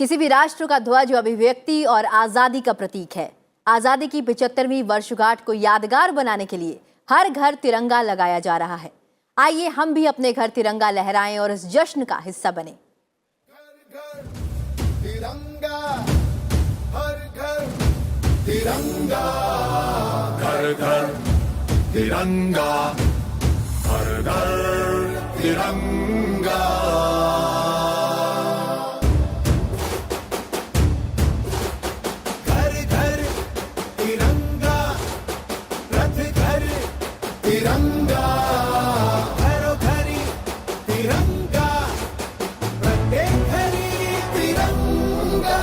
किसी भी राष्ट्र का ध्वज अभिव्यक्ति और आजादी का प्रतीक है। आजादी की 75वीं वर्षगांठ को यादगार बनाने के लिए हर घर तिरंगा लगाया जा रहा है। आइए हम भी अपने घर तिरंगा लहराएं और इस जश्न का हिस्सा बने। तिरंगा, हर घर तिरंगा, घर घर तिरंगा, हर घर तिरंगा। घर घर तिरंगा, रथ घर तिरंगा, घरों घरी तिरंगा, प्रत्येक घरी तिरंगा।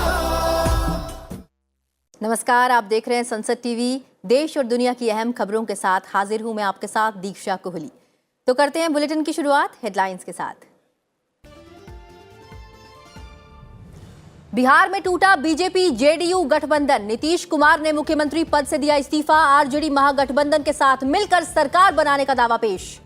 नमस्कार, आप देख रहे हैं संसद टीवी। देश और दुनिया की अहम खबरों के साथ हाजिर हूं मैं आपके साथ दीक्षा कोहली। तो करते हैं बुलेटिन की शुरुआत हेडलाइंस के साथ। बिहार में टूटा बीजेपी जेडीयू गठबंधन। नीतीश कुमार ने मुख्यमंत्री पद से दिया इस्तीफा। आरजेडी महागठबंधन के साथ मिलकर सरकार बनाने का दावा पेश।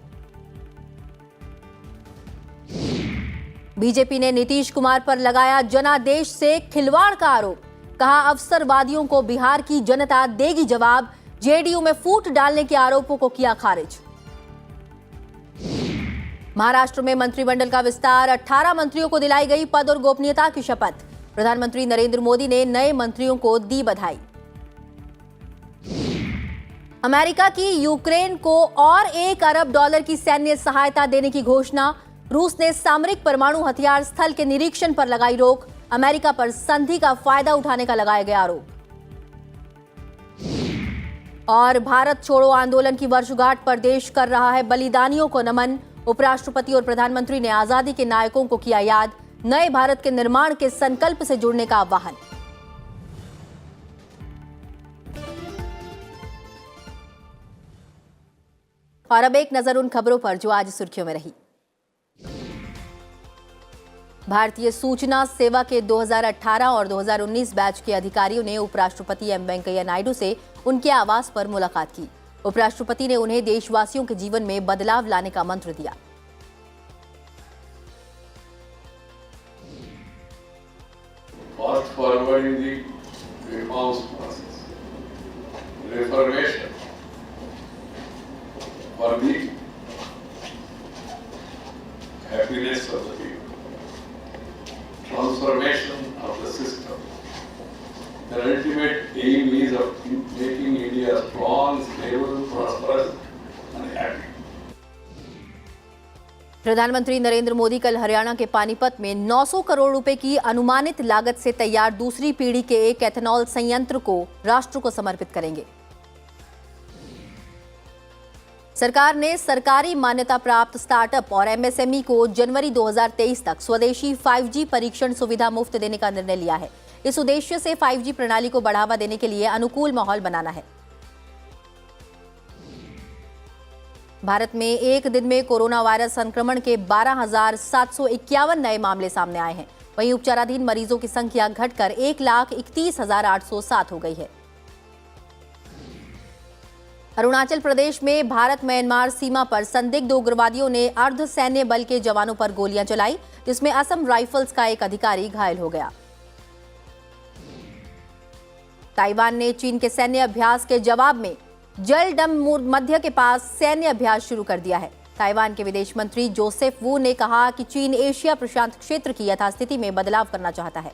बीजेपी ने नीतीश कुमार पर लगाया जनादेश से खिलवाड़ का आरोप। कहा अवसरवादियों को बिहार की जनता देगी जवाब। जेडीयू में फूट डालने के आरोपों को किया खारिज। महाराष्ट्र में मंत्रिमंडल का विस्तार। 18 मंत्रियों को दिलाई गई पद और गोपनीयता की शपथ। प्रधानमंत्री नरेंद्र मोदी ने नए मंत्रियों को दी बधाई। अमेरिका की यूक्रेन को और $1 अरब की सैन्य सहायता देने की घोषणा। रूस ने सामरिक परमाणु हथियार स्थल के निरीक्षण पर लगाई रोक। अमेरिका पर संधि का फायदा उठाने का लगाया गया आरोप। और भारत छोड़ो आंदोलन की वर्षगांठ पर देश कर रहा है बलिदानियों को नमन। उपराष्ट्रपति और प्रधानमंत्री ने आजादी के नायकों को किया याद। नए भारत के निर्माण के संकल्प से जुड़ने का आह्वान। और अब एक नजर उन खबरों पर जो आज सुर्खियों में रही। भारतीय सूचना सेवा के 2018 और 2019 बैच के अधिकारियों ने उपराष्ट्रपति एम वेंकैया नायडू से उनके आवास पर मुलाकात की। उपराष्ट्रपति ने उन्हें देशवासियों के जीवन में बदलाव लाने का मंत्र दिया। Fast forwarding the reforms process, reformation for the happiness of the people, transformation of the system. The ultimate aim is of making India strong, stable, prosperous and happy. प्रधानमंत्री नरेंद्र मोदी कल हरियाणा के पानीपत में 900 करोड़ रुपए की अनुमानित लागत से तैयार दूसरी पीढ़ी के एक एथेनॉल संयंत्र को राष्ट्र को समर्पित करेंगे। सरकार ने सरकारी मान्यता प्राप्त स्टार्टअप और एमएसएमई को जनवरी 2023 तक स्वदेशी 5G परीक्षण सुविधा मुफ्त देने का निर्णय लिया है। इस उद्देश्य से 5G प्रणाली को बढ़ावा देने के लिए अनुकूल माहौल बनाना है। भारत में एक दिन में कोरोना वायरस संक्रमण के 12,751 नए मामले सामने आए हैं। वहीं उपचाराधीन मरीजों की संख्या घटकर 1,31,807 हो गई है। अरुणाचल प्रदेश में भारत म्यांमार सीमा पर संदिग्ध उग्रवादियों ने अर्ध सैन्य बल के जवानों पर गोलियां चलाई, जिसमें असम राइफल्स का एक अधिकारी घायल हो गया। ताइवान ने चीन के सैन्य अभ्यास के जवाब में जलडम मध्य के पास सैन्य अभ्यास शुरू कर दिया है। ताइवान के विदेश मंत्री जोसेफ वू ने कहा कि चीन एशिया प्रशांत क्षेत्र की यथास्थिति में बदलाव करना चाहता है।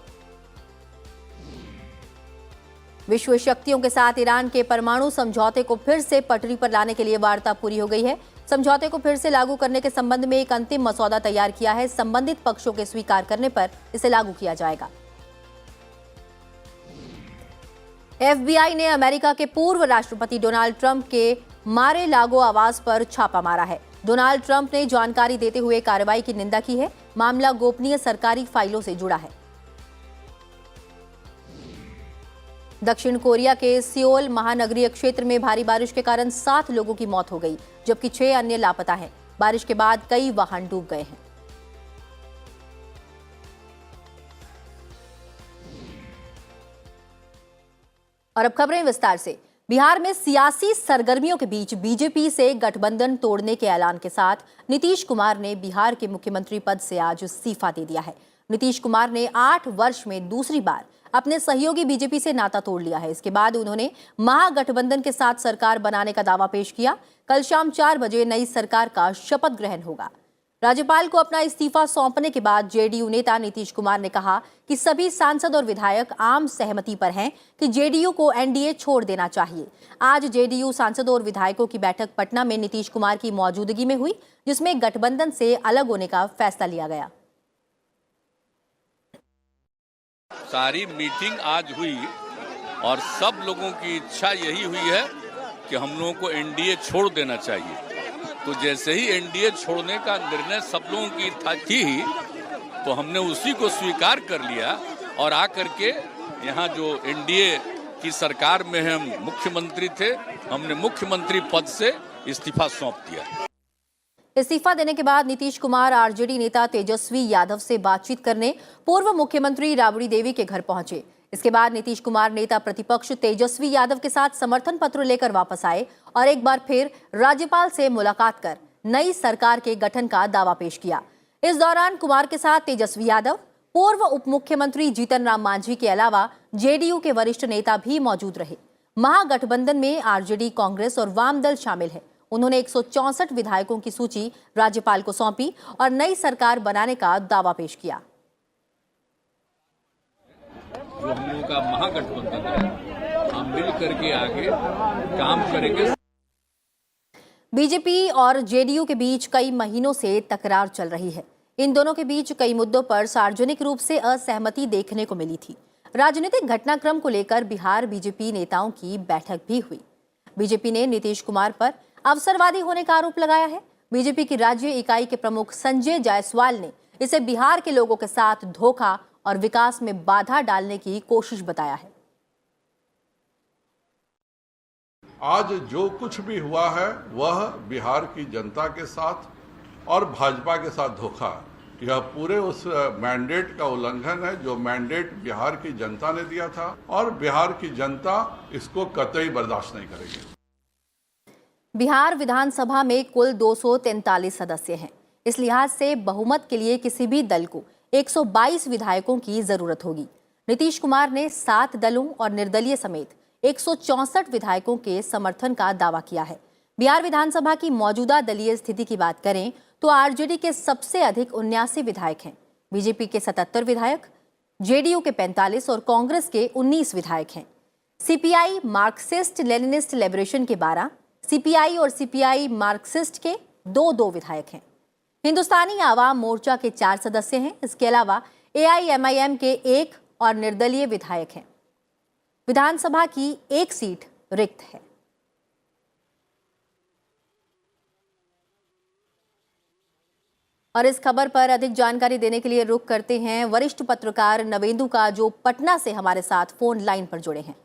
विश्व शक्तियों के साथ ईरान के परमाणु समझौते को फिर से पटरी पर लाने के लिए वार्ता पूरी हो गई है। समझौते को फिर से लागू करने के संबंध में एक अंतिम मसौदा तैयार किया है। संबंधित पक्षों के स्वीकार करने पर इसे लागू किया जाएगा। FBI ने अमेरिका के पूर्व राष्ट्रपति डोनाल्ड ट्रंप के मारे लागो आवास पर छापा मारा है। डोनाल्ड ट्रंप ने जानकारी देते हुए कार्रवाई की निंदा की है। मामला गोपनीय सरकारी फाइलों से जुड़ा है। दक्षिण कोरिया के सियोल महानगरीय क्षेत्र में भारी बारिश के कारण 7 लोगों की मौत हो गई, जबकि 6 अन्य लापता हैं। बारिश के बाद कई वाहन डूब गए हैं। और अब खबरें विस्तार से। बिहार में सियासी सरगर्मियों के बीच बीजेपी से गठबंधन तोड़ने के ऐलान के साथ नीतीश कुमार ने बिहार के मुख्यमंत्री पद से आज इस्तीफा दे दिया है। नीतीश कुमार ने 8 वर्ष में दूसरी बार अपने सहयोगी बीजेपी से नाता तोड़ लिया है। इसके बाद उन्होंने महागठबंधन के साथ सरकार बनाने का दावा पेश किया। कल शाम 4 बजे नई सरकार का शपथ ग्रहण होगा। राज्यपाल को अपना इस्तीफा सौंपने के बाद जेडीयू नेता नीतीश कुमार ने कहा कि सभी सांसद और विधायक आम सहमति पर हैं कि जेडीयू को एनडीए छोड़ देना चाहिए। आज जेडीयू सांसदों और विधायकों की बैठक पटना में नीतीश कुमार की मौजूदगी में हुई, जिसमें गठबंधन से अलग होने का फैसला लिया गया। सारी मीटिंग आज हुई और सब लोगों की इच्छा यही हुई है कि हम लोगों को एनडीए छोड़ देना चाहिए। तो जैसे ही एनडीए छोड़ने का निर्णय सब लोगों की थी तो हमने उसी को स्वीकार कर लिया और आकर के यहाँ जो एनडीए की सरकार में हम मुख्यमंत्री थे, हमने मुख्यमंत्री पद से इस्तीफा सौंप दिया। इस्तीफा देने के बाद नीतीश कुमार आरजेडी नेता तेजस्वी यादव से बातचीत करने पूर्व मुख्यमंत्री राबड़ी देवी के घर पहुंचे। इसके बाद नीतीश कुमार नेता प्रतिपक्ष तेजस्वी यादव के साथ समर्थन पत्र लेकर वापस आए और एक बार फिर राज्यपाल से मुलाकात कर नई सरकार के गठन का दावा पेश किया। इस दौरान कुमार के साथ तेजस्वी यादव, पूर्व उप मुख्यमंत्री जीतन राम मांझी के अलावा जेडीयू के वरिष्ठ नेता भी मौजूद रहे। महागठबंधन में आरजेडी, कांग्रेस और वाम दल शामिल है। उन्होंने 164 विधायकों की सूची राज्यपाल को सौंपी और नई सरकार बनाने का दावा पेश किया। जो हम लोगों का महागठबंधन है, हम मिल करके आगे काम करेंगे। बीजेपी और जेडीयू के बीच कई महीनों से तकरार चल रही है। इन दोनों के बीच कई मुद्दों पर सार्वजनिक रूप से असहमति देखने को मिली थी। राजनीतिक घटनाक्रम को लेकर बिहार बीजेपी नेताओं की बैठक भी हुई। बीजेपी ने नीतीश कुमार पर अवसरवादी होने का आरोप लगाया है। बीजेपी की राज्य इकाई के प्रमुख संजय जायसवाल ने इसे बिहार के लोगों के साथ धोखा और विकास में बाधा डालने की कोशिश बताया है। आज जो कुछ भी हुआ है वह बिहार की जनता के साथ और भाजपा के साथ धोखा है। यह पूरे उस मैंडेट का उल्लंघन है जो मैंडेट बिहार की जनता ने दिया था और बिहार की जनता इसको कतई बर्दाश्त नहीं करेगी। बिहार विधानसभा में कुल 243 सदस्य हैं। इस लिहाज से बहुमत के लिए किसी भी दल को 122 विधायकों की जरूरत होगी। नीतीश कुमार ने 7 दलों और निर्दलीय समेत 164 विधायकों के समर्थन का दावा किया है। बिहार विधानसभा की मौजूदा दलीय स्थिति की बात करें तो आरजेडी के सबसे अधिक 79 विधायक हैं, बीजेपी के 77 विधायक, जेडीयू के 45 और कांग्रेस के 19 विधायक हैं। सीपीआई मार्क्सिस्ट लेनिनिस्ट लिबरेशन के 12, सीपीआई और सीपीआई मार्क्सिस्ट के 2 विधायक हैं। हिंदुस्तानी आवाम मोर्चा के 4 सदस्य हैं। इसके अलावा एआईएमआईएम के 1 और निर्दलीय विधायक हैं। विधानसभा की 1 सीट रिक्त है। और इस खबर पर अधिक जानकारी देने के लिए रुख करते हैं वरिष्ठ पत्रकार नवेंदु का, जो पटना से हमारे साथ फोन लाइन पर जुड़े हैं।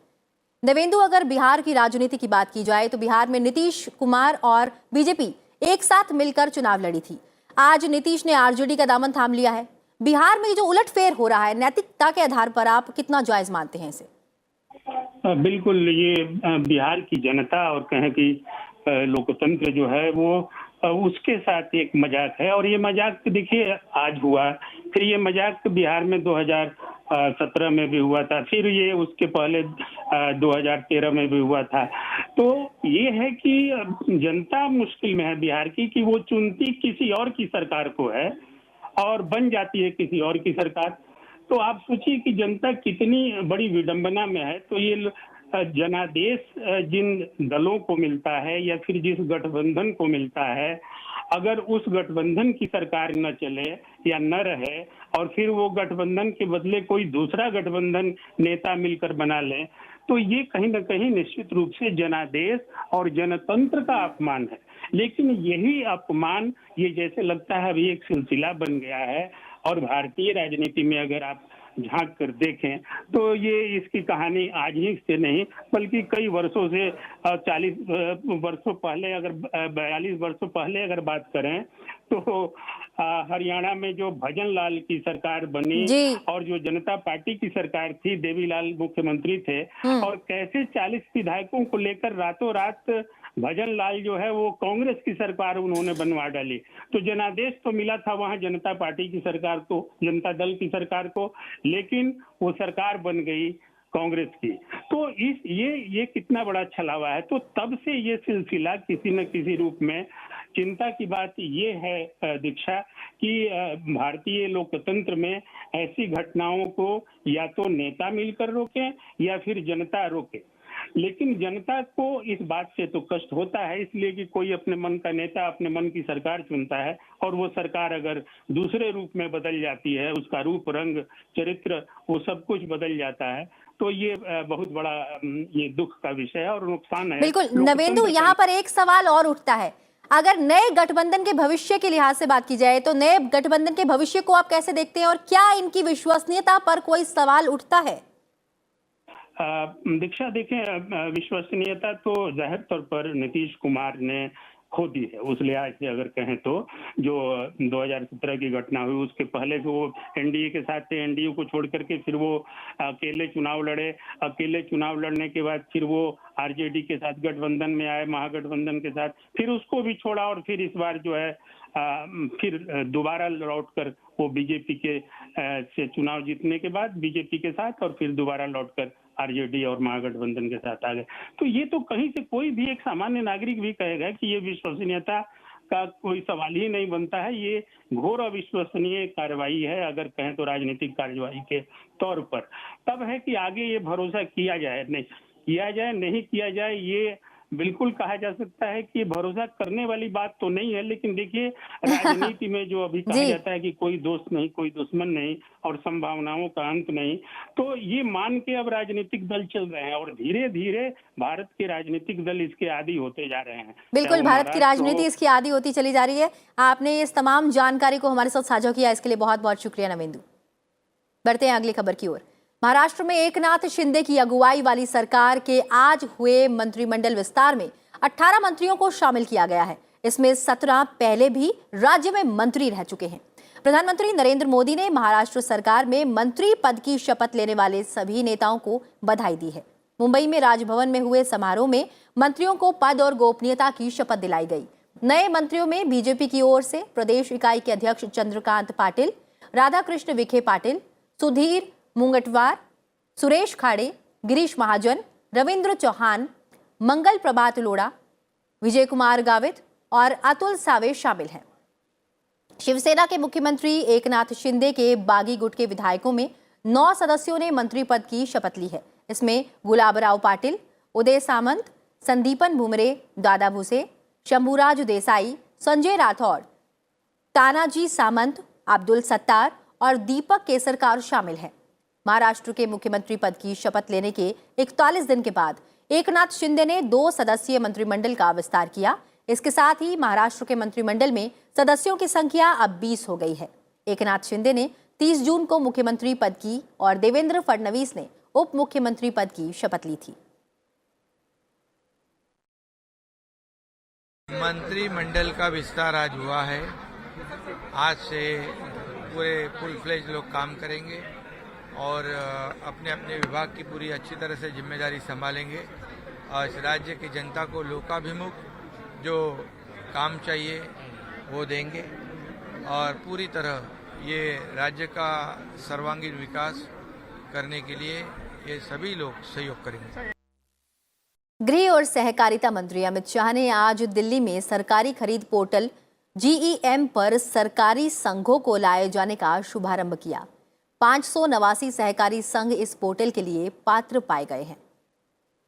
नवेंदु, अगर बिहार की राजनीति की बात की जाए तो बिहार में नीतीश कुमार और बीजेपी एक साथ मिलकर चुनाव लड़ी थी। आज नीतीश ने आरजेडी का दामन थाम लिया है। बिहार में जो उलटफेर हो रहा है, नैतिकता के आधार पर आप कितना जायज मानते हैं इसे? बिल्कुल, ये बिहार की जनता और कहें कि लोकतंत्र जो है वो उसके साथ एक मजाक है। और ये मजाक देखिए आज हुआ, फिर ये मजाक बिहार में 2017 में भी हुआ था, फिर ये उसके पहले 2013 में भी हुआ था। तो ये है कि जनता मुश्किल में है बिहार की, कि वो चुनती किसी और की सरकार को है और बन जाती है किसी और की सरकार। तो आप सोचिए कि जनता कितनी बड़ी विडंबना में है। तो ये जनादेश जिन दलों को मिलता है या फिर जिस गठबंधन को मिलता है, अगर उस गठबंधन की सरकार न चले या न रहे और फिर वो गठबंधन के बदले कोई दूसरा गठबंधन नेता मिलकर बना ले, तो ये कहीं न कहीं निश्चित रूप से जनादेश और जनतंत्र का अपमान है। लेकिन यही अपमान ये जैसे लगता है अभी एक सिलसिला बन गया है। और भारतीय राजनीति में अगर आप झांक कर देखें तो ये इसकी कहानी आज ही से नहीं बल्कि कई वर्षों से 40 वर्षों पहले, अगर 42 वर्षों पहले अगर बात करें तो हरियाणा में जो भजन लाल की सरकार बनी जी। और जो जनता पार्टी की सरकार थी, देवीलाल मुख्यमंत्री थे, और कैसे 40 विधायकों को लेकर रातों रात भजन लाल जो है वो कांग्रेस की सरकार उन्होंने बनवा डाली। तो जनादेश तो मिला था वहां जनता पार्टी की सरकार को, जनता दल की सरकार को, लेकिन वो सरकार बन गई कांग्रेस की। तो ये कितना बड़ा छलावा है। तो तब से ये सिलसिला किसी न किसी रूप में, चिंता की बात ये है दीक्षा कि भारतीय लोकतंत्र में ऐसी घटनाओं को या तो नेता मिलकर रोके या फिर जनता रोके, लेकिन जनता को इस बात से तो कष्ट होता है, इसलिए कि कोई अपने मन का नेता, अपने मन की सरकार चुनता है, और वो सरकार अगर दूसरे रूप में बदल जाती है, उसका रूप, रंग, चरित्र, वो सब कुछ बदल जाता है, तो ये बहुत बड़ा ये दुख का विषय है और नुकसान है। बिल्कुल नवेंदु, यहाँ पर एक सवाल और उठता है, अगर नए गठबंधन के भविष्य के लिहाज से बात की जाए तो नए गठबंधन के भविष्य को आप कैसे देखते हैं और क्या इनकी विश्वसनीयता पर कोई सवाल उठता है? दीक्षा, देखें, विश्वसनीयता तो जाहिर तौर पर नीतीश कुमार ने खो दी है। उस लिहाज से अगर कहें तो जो 2017 की घटना हुई, उसके पहले वो एनडीए के साथ थे, एनडीए को छोड़ करके फिर वो अकेले चुनाव लड़े, अकेले चुनाव लड़ने के बाद फिर वो आरजेडी के साथ गठबंधन में आए, महागठबंधन के साथ, फिर उसको भी छोड़ा और फिर इस बार जो है फिर दोबारा लौट कर वो बीजेपी के से चुनाव जीतने के बाद बीजेपी के साथ और फिर दोबारा लौटकर आरजेडी और महागठबंधन के साथ आ गए। तो ये तो कहीं से कोई भी एक सामान्य नागरिक भी कहेगा कि ये विश्वसनीयता का कोई सवाल ही नहीं बनता है। ये घोर अविश्वसनीय कार्रवाई है, अगर कहें तो राजनीतिक कार्रवाई के तौर पर। तब है कि आगे ये भरोसा किया जाए, नहीं किया जाए, ये बिल्कुल कहा जा सकता है कि भरोसा करने वाली बात तो नहीं है। लेकिन देखिए, राजनीति में जो अभी कहा जाता है कि कोई दोस्त नहीं, कोई दुश्मन नहीं और संभावनाओं का अंत नहीं, तो ये मान के अब राजनीतिक दल चल रहे हैं और धीरे धीरे भारत के राजनीतिक दल इसके आदी होते जा रहे हैं। बिल्कुल, भारत की राजनीति इसकी आदी होती चली जा रही है। आपने इस तमाम जानकारी को हमारे साथ साझा किया, इसके लिए बहुत बहुत शुक्रिया नवेंदु। बढ़ते हैं अगली खबर की ओर। महाराष्ट्र में एकनाथ शिंदे की अगुवाई वाली सरकार के आज हुए मंत्रिमंडल विस्तार में 18 मंत्रियों को शामिल किया गया है। इसमें 17 पहले भी राज्य में मंत्री रह चुके हैं। प्रधानमंत्री नरेंद्र मोदी ने महाराष्ट्र सरकार में मंत्री पद की शपथ लेने वाले सभी नेताओं को बधाई दी है। मुंबई में राजभवन में हुए समारोह में मंत्रियों को पद और गोपनीयता की शपथ दिलाई गई। नए मंत्रियों में बीजेपी की ओर से प्रदेश इकाई के अध्यक्ष चंद्रकांत पाटिल, राधाकृष्ण विखे पाटिल, सुधीर मुंगटवार, सुरेश खाड़े, गिरीश महाजन, रविंद्र चौहान, मंगल प्रभात लोढ़ा, विजय कुमार गावित और अतुल सावे शामिल हैं। शिवसेना के मुख्यमंत्री एकनाथ शिंदे के बागी गुट के विधायकों में 9 सदस्यों ने मंत्री पद की शपथ ली है। इसमें गुलाबराव पाटिल, उदय सामंत, संदीपन भुमरे, दादा भुसे, शंभुराज देसाई, संजय राठौड़, तानाजी सामंत, अब्दुल सत्तार और दीपक केसरकार शामिल हैं। महाराष्ट्र के मुख्यमंत्री पद की शपथ लेने के 41 दिन के बाद एकनाथ शिंदे ने 2 सदस्यीय मंत्रिमंडल का विस्तार किया। इसके साथ ही महाराष्ट्र के मंत्रिमंडल में सदस्यों की संख्या अब 20 हो गई है। एकनाथ शिंदे ने 30 जून को मुख्यमंत्री पद की और देवेंद्र फडणवीस ने उप मुख्यमंत्री पद की शपथ ली थी। मंत्रिमंडल का विस्तार आज हुआ है। आज से पूरे फुल फ्लेज लोग काम करेंगे और अपने अपने विभाग की पूरी अच्छी तरह से जिम्मेदारी संभालेंगे और इस राज्य की जनता को लोकाभिमुख जो काम चाहिए वो देंगे और पूरी तरह ये राज्य का सर्वांगीण विकास करने के लिए ये सभी लोग सहयोग करेंगे। गृह और सहकारिता मंत्री अमित शाह ने आज दिल्ली में सरकारी खरीद पोर्टल GeM पर सरकारी संघों को लाए जाने का शुभारंभ किया। 589 सहकारी संघ इस पोर्टल के लिए पात्र पाए गए हैं।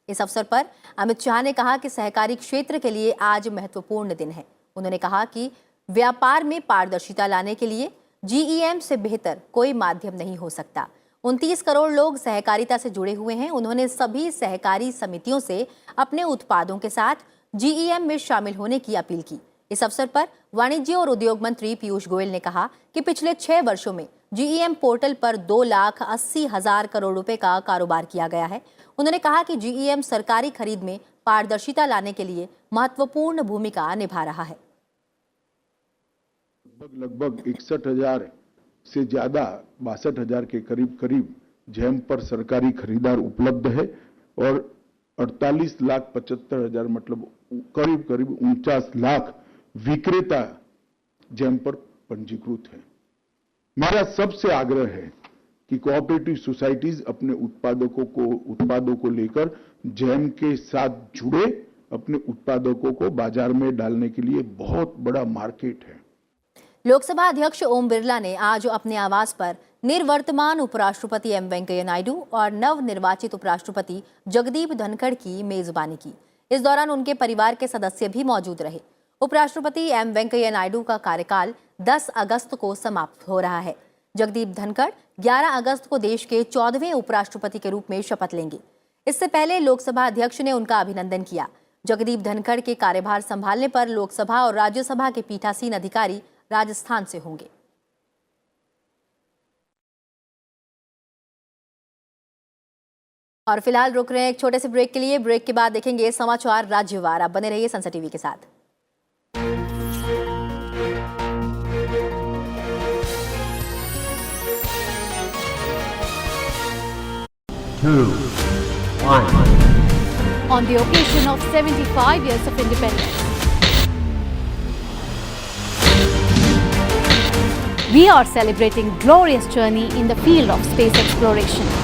इस अवसर पर अमित शाह ने कहा कि सहकारी क्षेत्र के लिए आज महत्वपूर्ण दिन है। उन्होंने कहा कि व्यापार में पारदर्शिता लाने के लिए GeM से बेहतर कोई माध्यम नहीं हो सकता। 29 करोड़ लोग सहकारिता से जुड़े हुए हैं। उन्होंने सभी सहकारी समितियों से अपने उत्पादों के साथ GeM में शामिल होने की अपील की। इस अवसर पर वाणिज्य और उद्योग मंत्री पीयूष गोयल ने कहा कि पिछले 6 वर्षों में GeM पोर्टल पर 2,80,000 करोड़ रुपए का कारोबार किया गया है। उन्होंने कहा कि GeM सरकारी खरीद में पारदर्शिता लाने के लिए महत्वपूर्ण भूमिका निभा रहा है। लगभग 61,000 से ज्यादा 62,000 के करीब जैम पर सरकारी खरीदार उपलब्ध है और 48,75,000 मतलब करीब 49 लाख विक्रेता जैम पर पंजीकृत है। हमारा सबसे आग्रह है कि कोऑपरेटिव सोसाइटीज अपने उत्पादों को लेकर जैम के साथ जुड़े, अपने उत्पादकों को बाजार में डालने के लिए बहुत बड़ा मार्केट है। लोकसभा अध्यक्ष ओम बिरला ने आज अपने आवास पर निर्वर्तमान उपराष्ट्रपति एम वेंकैया नायडू और नवनिर्वाचित उपराष्ट्रपति जगदीप धनखड़ की मेजबानी की। इस दौरान उनके परिवार के सदस्य भी मौजूद रहे। उपराष्ट्रपति एम वेंकैया नायडू का कार्यकाल 10 अगस्त को समाप्त हो रहा है। जगदीप धनखड़ 11 अगस्त को देश के 14वें उपराष्ट्रपति के रूप में शपथ लेंगे। इससे पहले लोकसभा अध्यक्ष ने उनका अभिनंदन किया। जगदीप धनखड़ के कार्यभार संभालने पर लोकसभा और राज्यसभा के पीठासीन अधिकारी राजस्थान से होंगे। और फिलहाल रुक रहे हैं एक छोटे से ब्रेक के लिए। ब्रेक के बाद देखेंगे समाचार राज्यवार। आप बने रहिए संसा टीवी के साथ। On the occasion of 75 years of independence, we are celebrating glorious journey in the field of space exploration.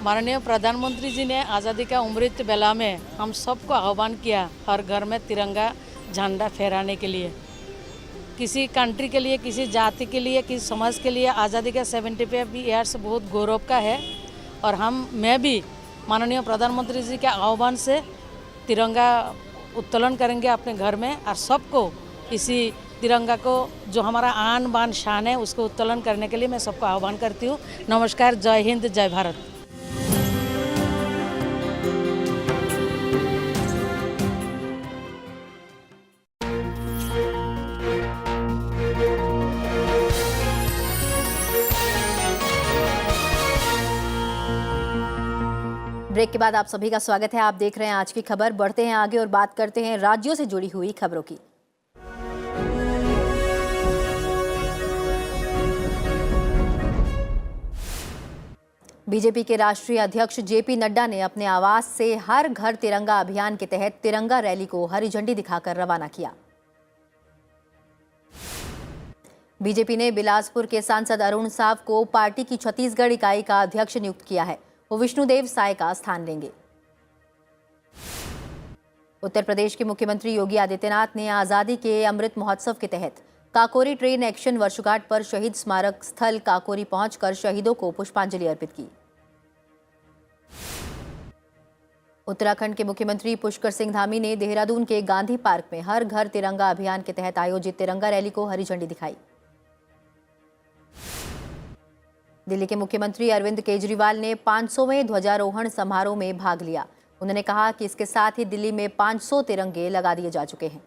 माननीय प्रधानमंत्री जी ने आज़ादी का अमृत बेला में हम सबको आह्वान किया हर घर में तिरंगा झंडा फहराने के लिए। किसी कंट्री के लिए, किसी जाति के लिए, किसी समाज के लिए आज़ादी का 75 ईयर्स बहुत गौरव का है। और मैं भी माननीय प्रधानमंत्री जी के आह्वान से तिरंगा उत्तोलन करेंगे अपने घर में और सबको इसी तिरंगा को जो हमारा आन बान शान है उसको उत्तोलन करने के लिए मैं सबको आह्वान करती हूँ। नमस्कार, जय हिंद, जय भारत। ब्रेक के बाद आप सभी का स्वागत है। आप देख रहे हैं आज की खबर। बढ़ते हैं आगे और बात करते हैं राज्यों से जुड़ी हुई खबरों की। बीजेपी के राष्ट्रीय अध्यक्ष जेपी नड्डा ने अपने आवास से हर घर तिरंगा अभियान के तहत तिरंगा रैली को हरी झंडी दिखाकर रवाना किया। बीजेपी ने बिलासपुर के सांसद अरुण साव को पार्टी की छत्तीसगढ़ इकाई का अध्यक्ष नियुक्त किया है। वो विष्णुदेव साय का स्थान लेंगे। उत्तर प्रदेश के मुख्यमंत्री योगी आदित्यनाथ ने आजादी के अमृत महोत्सव के तहत काकोरी ट्रेन एक्शन वर्षगांठ पर शहीद स्मारक स्थल काकोरी पहुंचकर शहीदों को पुष्पांजलि अर्पित की। उत्तराखंड के मुख्यमंत्री पुष्कर सिंह धामी ने देहरादून के गांधी पार्क में हर घर तिरंगा अभियान के तहत आयोजित तिरंगा रैली को हरी झंडी दिखाई। दिल्ली के मुख्यमंत्री अरविंद केजरीवाल ने 500वें ध्वजारोहण समारोह में भाग लिया। उन्होंने कहा कि इसके साथ ही दिल्ली में 500 तिरंगे लगा दिए जा चुके हैं।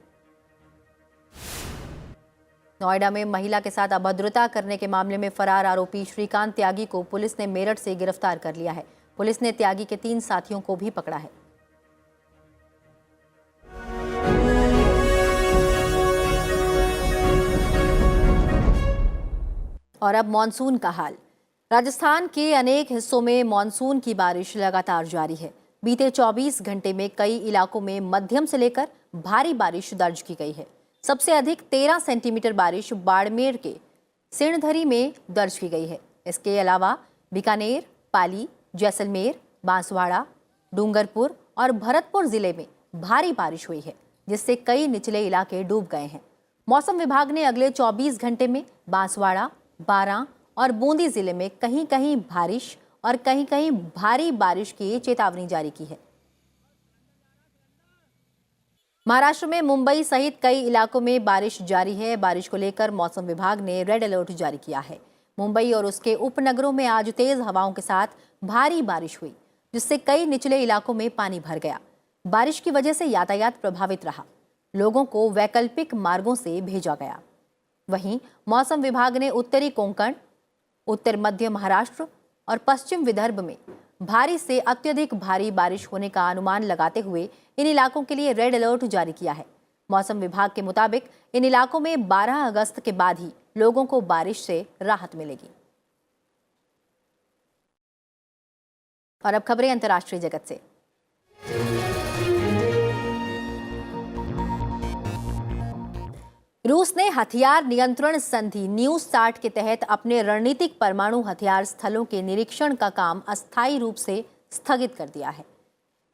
नोएडा में महिला के साथ अभद्रता करने के मामले में फरार आरोपी श्रीकांत त्यागी को पुलिस ने मेरठ से गिरफ्तार कर लिया है। पुलिस ने त्यागी के 3 साथियों को भी पकड़ा है। और अब मॉनसून का हाल। राजस्थान के अनेक हिस्सों में मॉनसून की बारिश लगातार जारी है। बीते 24 घंटे में कई इलाकों में मध्यम से लेकर भारी बारिश दर्ज की गई है। सबसे अधिक 13 सेंटीमीटर बारिश बाड़मेर के सिणधरी में दर्ज की गई है। इसके अलावा बीकानेर, पाली, जैसलमेर, बांसवाड़ा, डूंगरपुर और भरतपुर जिले में भारी बारिश हुई है, जिससे कई निचले इलाके डूब गए हैं। मौसम विभाग ने अगले 24 घंटे में बांसवाड़ा, बारां और बूंदी जिले में कहीं कहीं बारिश और कहीं कहीं भारी बारिश की चेतावनी जारी की है। महाराष्ट्र में मुंबई सहित कई इलाकों में बारिश जारी है। बारिश को लेकर मौसम विभाग ने रेड अलर्ट जारी किया है। मुंबई और उसके उपनगरों में आज तेज हवाओं के साथ भारी बारिश हुई, जिससे कई निचले इलाकों में पानी भर गया। बारिश की वजह से यातायात प्रभावित रहा। लोगों को वैकल्पिक मार्गों से भेजा गया। वहीं मौसम विभाग ने उत्तरी कोंकण, उत्तर मध्य महाराष्ट्र और पश्चिम विदर्भ में भारी से अत्यधिक भारी बारिश होने का अनुमान लगाते हुए इन इलाकों के लिए रेड अलर्ट जारी किया है। मौसम विभाग के मुताबिक इन इलाकों में 12 अगस्त के बाद ही लोगों को बारिश से राहत मिलेगी। और अब खबरें अंतर्राष्ट्रीय जगत से। रूस ने हथियार नियंत्रण संधि न्यू स्टार्ट के तहत अपने रणनीतिक परमाणु हथियार स्थलों के निरीक्षण का काम अस्थायी रूप से स्थगित कर दिया है।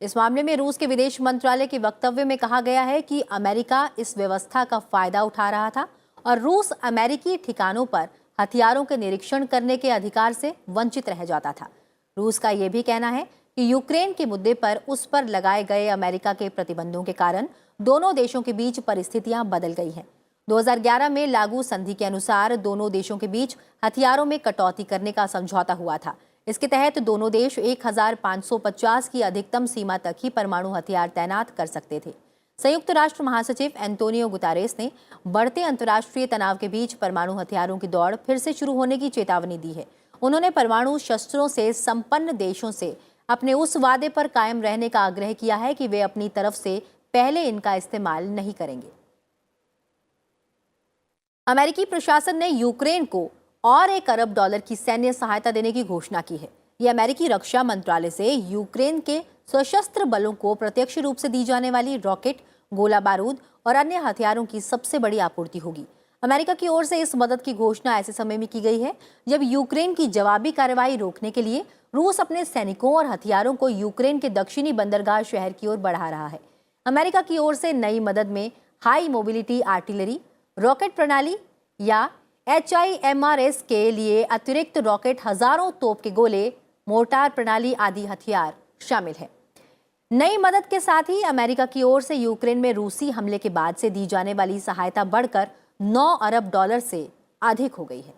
इस मामले में रूस के विदेश मंत्रालय के वक्तव्य में कहा गया है कि अमेरिका इस व्यवस्था का फायदा उठा रहा था और रूस अमेरिकी ठिकानों पर हथियारों के निरीक्षण करने के अधिकार से वंचित रह जाता था। रूस का यह भी कहना है कि यूक्रेन के मुद्दे पर उस पर लगाए गए अमेरिका के प्रतिबंधों के कारण दोनों देशों के बीच परिस्थितियां बदल गई हैं। 2011 में लागू संधि के अनुसार दोनों देशों के बीच हथियारों में कटौती करने का समझौता हुआ था। इसके तहत दोनों देश 1550 की अधिकतम सीमा तक ही परमाणु हथियार तैनात कर सकते थे। संयुक्त राष्ट्र महासचिव एंटोनियो गुतारेस ने बढ़ते अंतर्राष्ट्रीय तनाव के बीच परमाणु हथियारों की दौड़ फिर से शुरू होने की चेतावनी दी है। उन्होंने परमाणु शस्त्रों से संपन्न देशों से अपने उस वादे पर कायम रहने का आग्रह किया है कि वे अपनी तरफ से पहले इनका इस्तेमाल नहीं करेंगे। अमेरिकी प्रशासन ने यूक्रेन को और $1 अरब की सैन्य सहायता देने की घोषणा की है। यह अमेरिकी रक्षा मंत्रालय से यूक्रेन के सशस्त्र बलों को प्रत्यक्ष रूप से दी जाने वाली रॉकेट, गोला बारूद और अन्य हथियारों की सबसे बड़ी आपूर्ति होगी। अमेरिका की ओर से इस मदद की घोषणा ऐसे समय में की गई है जब यूक्रेन की जवाबी कार्रवाई रोकने के लिए रूस अपने सैनिकों और हथियारों को यूक्रेन के दक्षिणी बंदरगाह शहर की ओर बढ़ा रहा है। अमेरिका की ओर से नई मदद में हाई मोबिलिटी आर्टिलरी, रॉकेट प्रणाली या HIMARS के लिए अतिरिक्त रॉकेट, हजारों तोप के गोले, मोर्टार प्रणाली आदि हथियार शामिल है। नई मदद के साथ ही अमेरिका की ओर से यूक्रेन में रूसी हमले के बाद से दी जाने वाली सहायता बढ़कर $9 अरब से अधिक हो गई है।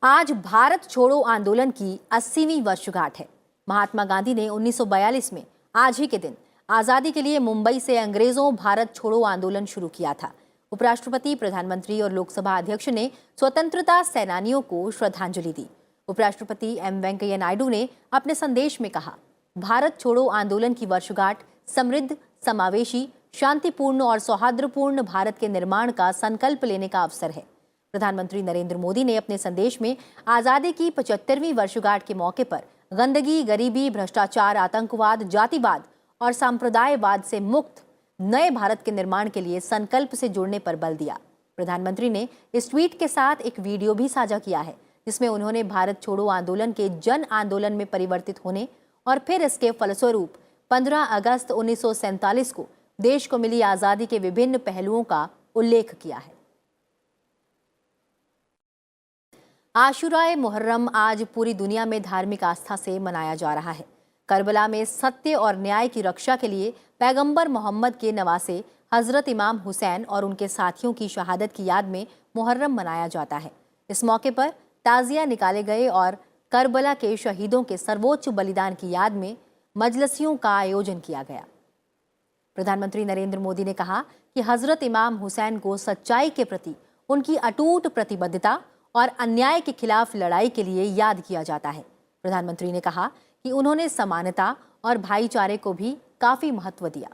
आज भारत छोड़ो आंदोलन की 80वीं वर्षगांठ है। महात्मा गांधी ने 1942 में आज ही के दिन आजादी के लिए मुंबई से अंग्रेजों भारत छोड़ो आंदोलन शुरू किया था। उपराष्ट्रपति, प्रधानमंत्री और लोकसभा अध्यक्ष ने स्वतंत्रता सेनानियों को श्रद्धांजलि दी। उपराष्ट्रपति एम वेंकैया नायडू ने अपने संदेश में कहा, भारत छोड़ो आंदोलन की वर्षगांठ समृद्ध, समावेशी, शांतिपूर्ण और सौहार्दपूर्ण भारत के निर्माण का संकल्प लेने का अवसर है। प्रधानमंत्री नरेंद्र मोदी ने अपने संदेश में आजादी की 75वीं वर्षगांठ के मौके पर गंदगी, गरीबी, भ्रष्टाचार, आतंकवाद, जातिवाद और सांप्रदायवाद से मुक्त नए भारत के निर्माण के लिए संकल्प से जुड़ने पर बल दिया। प्रधानमंत्री ने इस ट्वीट के साथ एक वीडियो भी साझा किया है, जिसमें उन्होंने भारत छोड़ो आंदोलन के जन आंदोलन में परिवर्तित होने और फिर इसके फलस्वरूप 15 अगस्त 1947 को देश को मिली आजादी के विभिन्न पहलुओं का उल्लेख किया है। आशुराए मुहर्रम आज पूरी दुनिया में धार्मिक आस्था से मनाया जा रहा है। करबला में सत्य और न्याय की रक्षा के लिए पैगंबर मोहम्मद के नवासे हजरत इमाम हुसैन और उनके साथियों की शहादत की याद में मुहर्रम मनाया जाता है। इस मौके पर ताजिया निकाले गए और करबला के शहीदों के सर्वोच्च बलिदान की याद में मजलसियों का आयोजन किया गया। प्रधानमंत्री नरेंद्र मोदी ने कहा कि हजरत इमाम हुसैन को सच्चाई के प्रति उनकी अटूट प्रतिबद्धता और अन्याय के खिलाफ लड़ाई के लिए याद किया जाता है। प्रधानमंत्री ने कहा कि उन्होंने समानता और भाईचारे को भी काफी महत्व दिया।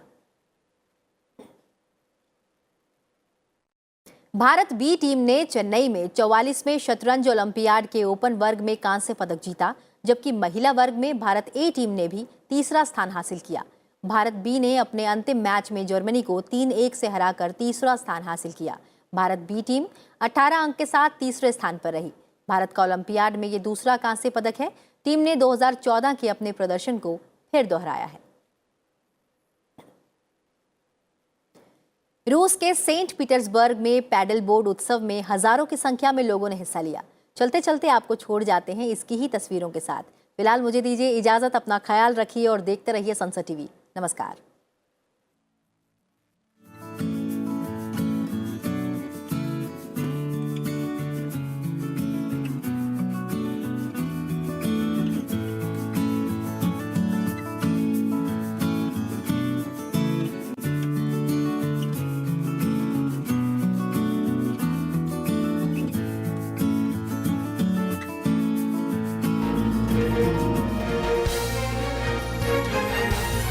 भारत बी टीम ने चेन्नई में 44वें शतरंज ओलंपियाड के ओपन वर्ग में कांस्य पदक जीता, जबकि महिला वर्ग में भारत ए टीम ने भी तीसरा स्थान हासिल किया। भारत बी ने अपने अंतिम मैच में जर्मनी को 3-1 से हराकर तीसरा स्थान हासिल किया। भारत बी टीम 18 अंक के साथ तीसरे स्थान पर रही। भारत का ओलंपियाड में ये दूसरा कांस्य पदक है। टीम ने 2014 के अपने प्रदर्शन को फिर दोहराया है। रूस के सेंट पीटर्सबर्ग में पैडल बोर्ड उत्सव में हजारों की संख्या में लोगों ने हिस्सा लिया। चलते चलते आपको छोड़ जाते हैं इसकी ही तस्वीरों के साथ। फिलहाल मुझे दीजिए इजाजत, अपना ख्याल रखिए और देखते रहिए संसद टीवी। नमस्कार।